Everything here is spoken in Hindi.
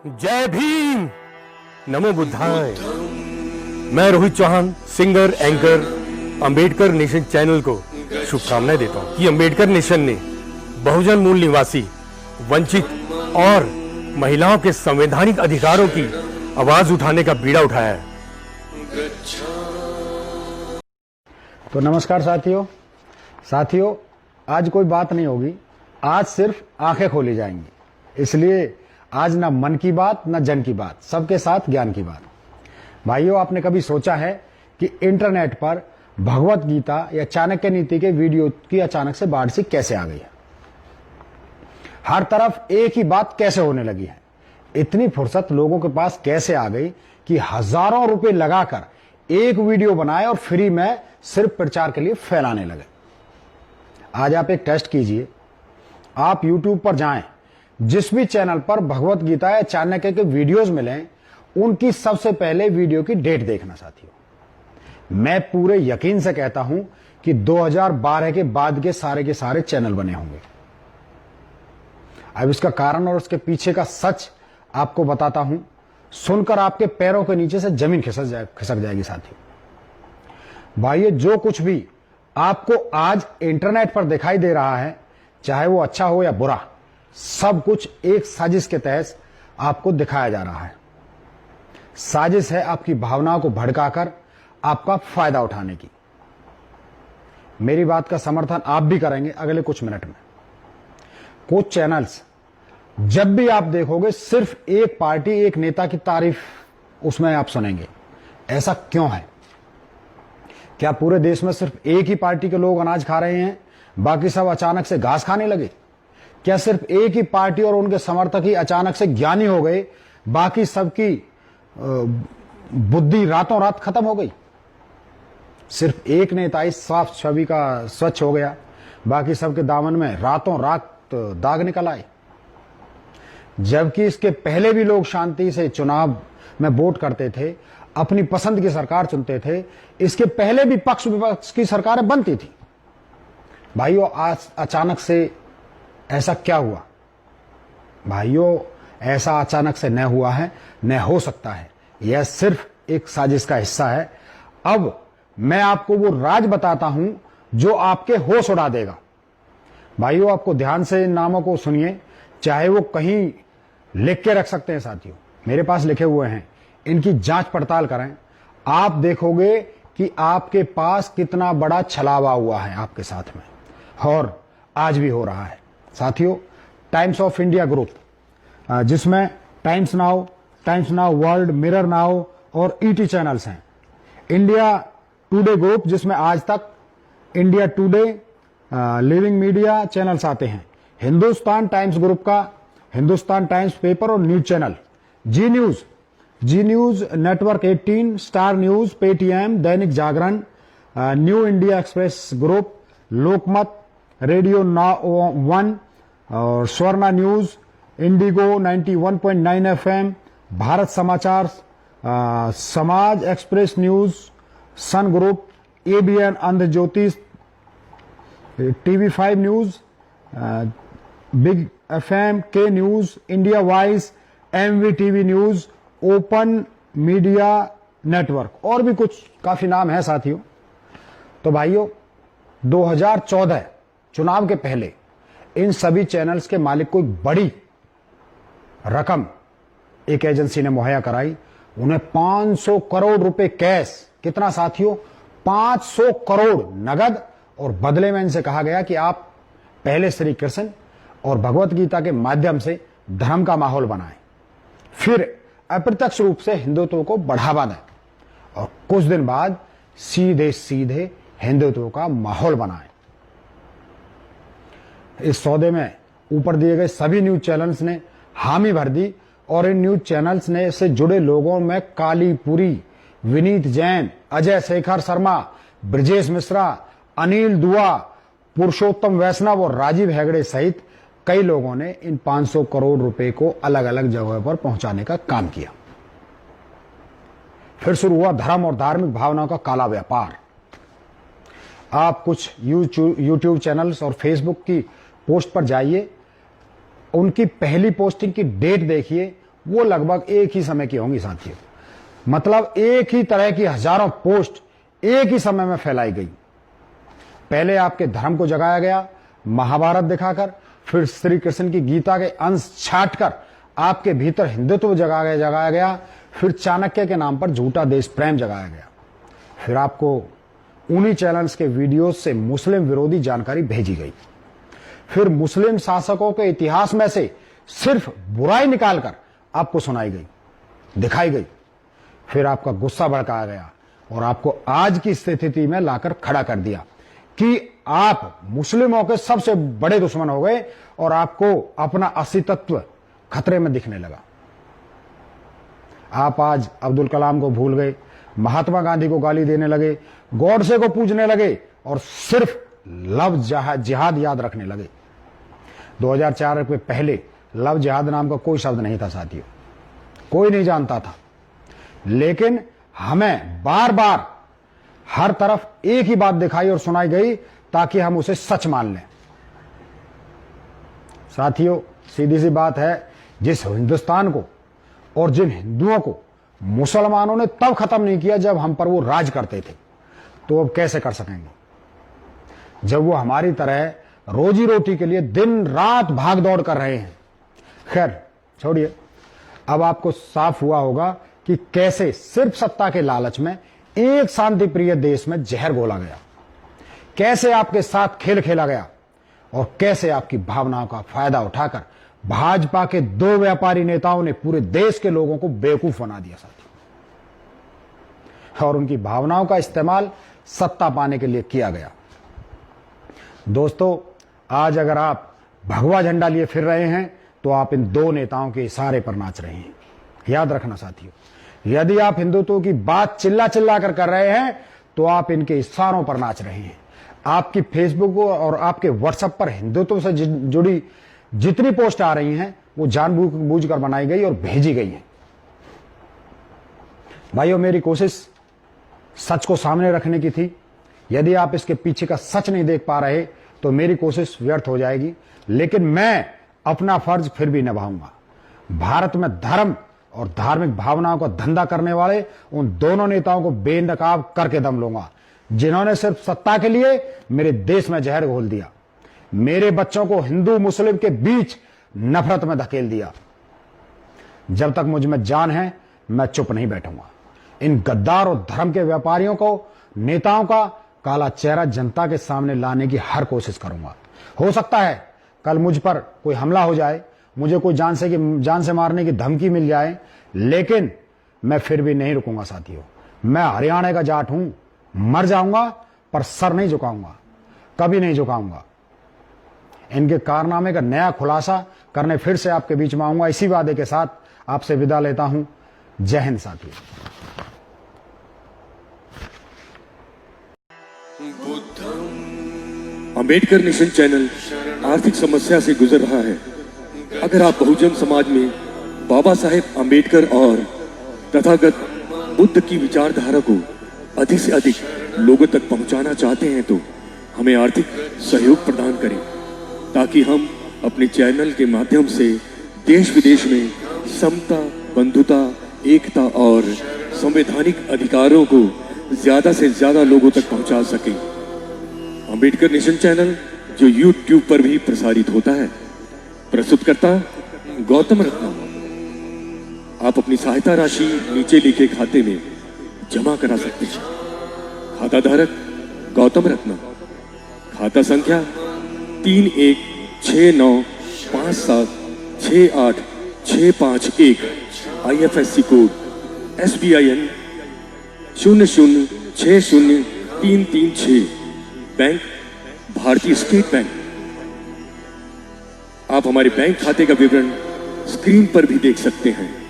जय भीम, नमो बुद्धाय। मैं Rohit Chauhan, singer, anchor, Ambedkar nation channel को शुभकामनाएं देता हूं कि अंबेडकर नेशन ने बहुजन मूल निवासी, वंचित और महिलाओं के संवैधानिक अधिकारों की आवाज उठाने का बीड़ा उठाया है। तो नमस्कार साथियों, आज कोई बात नहीं होगी, आज सिर्फ आंखें खोली जाएंगी। इसलिए आज ना मन की बात ना जन की बात, सबके साथ ज्ञान की बात। भाइयों, आपने कभी सोचा है कि इंटरनेट पर भगवत गीता या चाणक्य नीति के वीडियो की अचानक से बाढ़ सी कैसे आ गई है? हर तरफ एक ही बात कैसे होने लगी है? इतनी फुर्सत लोगों के पास कैसे आ गई कि हजारों रुपए लगाकर एक वीडियो बनाए और फ्री में सिर्फ प्रचार के लिए फैलाने लगे। आज आप एक टेस्ट कीजिए, आप YouTube पर जाएं, जिस भी चैनल पर भगवत गीता या चाणक्य के वीडियोस मिलें, उनकी सबसे पहले वीडियो की डेट देखना साथियों। मैं पूरे यकीन से कहता हूं कि 2012 के बाद के सारे चैनल बने होंगे। अब इसका कारण और उसके पीछे का सच आपको बताता हूं, सुनकर आपके पैरों के नीचे से जमीन खिसक जाएगी साथियों। भाइयों, जो कुछ भी आपको आज इंटरनेट पर दिखाई दे रहा है, चाहे वो अच्छा हो या बुरा, सब कुछ एक साजिश के तहत आपको दिखाया जा रहा है। साजिश है आपकी भावनाओं को भड़काकर आपका फायदा उठाने की। मेरी बात का समर्थन आप भी करेंगे अगले कुछ मिनट में। कुछ चैनल्स जब भी आप देखोगे सिर्फ एक पार्टी, एक नेता की तारीफ उसमें आप सुनेंगे। ऐसा क्यों है? क्या पूरे देश में सिर्फ एक ही पार्टी के लोग अनाज खा रहे हैं, बाकी सब अचानक से घास खाने लगे? क्या सिर्फ एक ही पार्टी और उनके समर्थक ही अचानक से ज्ञानी हो गए, बाकी सबकी बुद्धि रातों रात खत्म हो गई? सिर्फ एक नेता इस साफ छवि का स्वच्छ हो गया, बाकी सबके दामन में रातों रात दाग निकल आए? जबकि इसके पहले भी लोग शांति से चुनाव में वोट करते थे, अपनी पसंद की सरकार चुनते थे, इसके पहले भी पक्ष विपक्ष की सरकारें बनती थी। भाइयों, आज अचानक से ऐसा क्या हुआ? भाइयों, ऐसा अचानक से न हुआ है, न हो सकता है। यह सिर्फ एक साजिश का हिस्सा है। अब मैं आपको वो राज बताता हूं जो आपके होश उड़ा देगा। भाइयों, आपको ध्यान से इन नामों को सुनिए, चाहे वो कहीं लिख के रख सकते हैं साथियों, मेरे पास लिखे हुए हैं। इनकी जांच पड़ताल करें, आप देखोगे कि आपके पास कितना बड़ा छलावा हुआ है आपके साथ में, और आज भी हो रहा है साथियों। टाइम्स ऑफ इंडिया ग्रुप, जिसमें Times Now World, Mirror Now और ईटी चैनल्स हैं। इंडिया टुडे ग्रुप, जिसमें Aaj Tak, India Today, Living Media channels आते हैं। हिंदुस्तान टाइम्स ग्रुप का हिंदुस्तान टाइम्स पेपर और news channel. Zee News network 18, Star News, Paytm, Dainik Jagran, New India Express group, Lokmat, radio 1 और Swarna News, Indigo 91.9 FM, Bharat Samachar, Samaj Express News, Sun group, ABN Andhra ज्योति, TV5 न्यूज, बिग FM, के news, India voice, MVTV news, open media network, और भी कुछ काफी नाम है साथियों। तो भाइयों, 2014 चुनाव के पहले इन सभी चैनल्स के मालिक को एक बड़ी रकम एक एजेंसी ने मुहैया कराई। उन्हें 500 करोड़ रुपए कैश, कितना साथियों? 500 करोड़ नगद, और बदले में इनसे कहा गया कि आप पहले श्री कृष्ण और भगवत गीता के माध्यम से धर्म का माहौल बनाएं, फिर अप्रत्यक्ष रूप से हिंदुत्व को बढ़ावा दें, और कुछ दिन बाद सीधे सीधे हिंदुत्व का माहौल बनाएं। इस सौदे में ऊपर दिए गए सभी न्यूज चैनल्स ने हामी भर दी, और इन न्यूज चैनल्स ने से जुड़े लोगों में कालीपुरी, विनीत जैन, अजय शेखर शर्मा, ब्रजेश मिश्रा, अनिल दुआ, पुरुषोत्तम वैष्णव और राजीव हेगड़े सहित कई लोगों ने इन 500 करोड़ रुपए को अलग अलग जगह पर पहुंचाने का काम किया। फिर शुरू हुआ धर्म और धार्मिक भावनाओं का काला व्यापार। आप कुछ यूट्यूब चैनल्स और फेसबुक की पोस्ट पर जाइए, उनकी पहली पोस्टिंग की डेट देखिए, वो लगभग एक ही समय की होंगी साथियों। मतलब एक ही तरह की हजारों पोस्ट एक ही समय में फैलाई गई। पहले आपके धर्म को जगाया गया महाभारत दिखाकर, फिर श्री कृष्ण की गीता के अंश छांटकर आपके भीतर हिंदुत्व जगाया गया, फिर चाणक्य के नाम पर झूठा देश प्रेम जगाया गया, फिर आपको उन्हीं चैनल्स के वीडियोस से मुस्लिम विरोधी जानकारी भेजी गई, फिर मुस्लिम शासकों के इतिहास में से सिर्फ बुराई निकालकर आपको सुनाई गई, दिखाई गई, फिर आपका गुस्सा भड़काया गया और आपको आज की स्थिति में लाकर खड़ा कर दिया कि आप मुस्लिमों के सबसे बड़े दुश्मन हो गए और आपको अपना अस्तित्व खतरे में दिखने लगा। आप आज अब्दुल कलाम को भूल गए, महात्मा गांधी को गाली देने लगे, गॉडसे को पूजने लगे और सिर्फ लव जिहाद याद रखने लगे। 2004 के पहले लव जिहाद नाम का कोई शब्द नहीं था साथियों, कोई नहीं जानता था, लेकिन हमें बार बार हर तरफ एक ही बात दिखाई और सुनाई गई ताकि हम उसे सच मान लें। साथियों, सीधी सी बात है, जिस हिंदुस्तान को और जिन हिंदुओं को मुसलमानों ने तब खत्म नहीं किया जब हम पर वो राज करते थे, तो अब कैसे कर सकेंगे जब वो हमारी तरह रोजी रोटी के लिए दिन रात भाग दौड़ कर रहे हैं। खैर छोड़िए, अब आपको साफ हुआ होगा कि कैसे सिर्फ सत्ता के लालच में एक शांति प्रिय देश में जहर घोला गया, कैसे आपके साथ खेल खेला गया और कैसे आपकी भावनाओं का फायदा उठाकर भाजपा के 2 व्यापारी नेताओं ने पूरे देश के लोगों को बेवकूफ बना दिया साथियों, और उनकी भावनाओं का इस्तेमाल सत्ता पाने के लिए किया गया। दोस्तों, आज अगर आप भगवा झंडा लिए फिर रहे हैं तो आप इन 2 नेताओं के इशारे पर नाच रहे हैं। याद रखना साथियों, यदि आप हिंदुत्व की बात चिल्ला चिल्ला कर रहे हैं तो आप इनके इशारों पर नाच रहे हैं। आपकी फेसबुक और आपके व्हाट्सएप पर हिंदुत्व से जुड़ी जितनी पोस्ट आ रही हैं वो जानबूझकर बनाई गई और भेजी गई हैं। भाइयों, मेरी कोशिश सच को सामने रखने की थी। यदि आप इसके पीछे का सच नहीं देख पा रहे तो मेरी कोशिश व्यर्थ हो जाएगी, लेकिन मैं अपना फर्ज फिर भी निभाऊंगा। भारत में धर्म और धार्मिक भावनाओं का धंधा करने वाले उन दोनों नेताओं को बेनकाब करके दम लूंगा जिन्होंने सिर्फ सत्ता के लिए मेरे देश में जहर घोल दिया, मेरे बच्चों को हिंदू मुस्लिम के बीच नफरत में धकेल दिया। जब तक मुझ में जान है मैं चुप नहीं बैठूंगा। इन गद्दार और धर्म के व्यापारियों को, नेताओं का काला चेहरा जनता के सामने लाने की हर कोशिश करूंगा। हो सकता है कल मुझ पर कोई हमला हो जाए, मुझे कोई जान से मारने की धमकी मिल जाए, लेकिन मैं फिर भी नहीं रुकूंगा साथियों। मैं हरियाणा का जाट हूं, मर जाऊंगा पर सर नहीं झुकाऊंगा, कभी नहीं झुकाऊंगा। इनके कारनामे का नया खुलासा करने फिर से आपके बीच में आऊंगा। इसी वादे के साथ आपसे विदा लेता हूं। जय हिंद साथियों। अंबेडकर नेशन चैनल आर्थिक समस्या से गुजर रहा है। अगर आप बहुजन समाज में बाबा साहेब अंबेडकर और तथागत बुद्ध की विचारधारा को अधिक से अधिक लोगों तक पहुंचाना चाहते हैं तो हमें आर्थिक सहयोग प्रदान करें, ताकि हम अपने चैनल के माध्यम से देश विदेश में समता, बंधुता, एकता और संवैधानिक अधिकारों को ज्यादा से ज्यादा लोगों तक पहुंचा सकें। अंबेडकर नेशन चैनल जो YouTube पर भी प्रसारित होता है, प्रस्तुतकर्ता गौतम रत्ना। आप अपनी सहायता राशि नीचे लिखे खाते में जमा करा सकते हैं। खाता धारक गौतम रत्ना। खाता संख्या 3169576865 IFSC कोड SBIN 0060336। बैंक भारतीय स्टेट बैंक। आप हमारे बैंक खाते का विवरण स्क्रीन पर भी देख सकते हैं।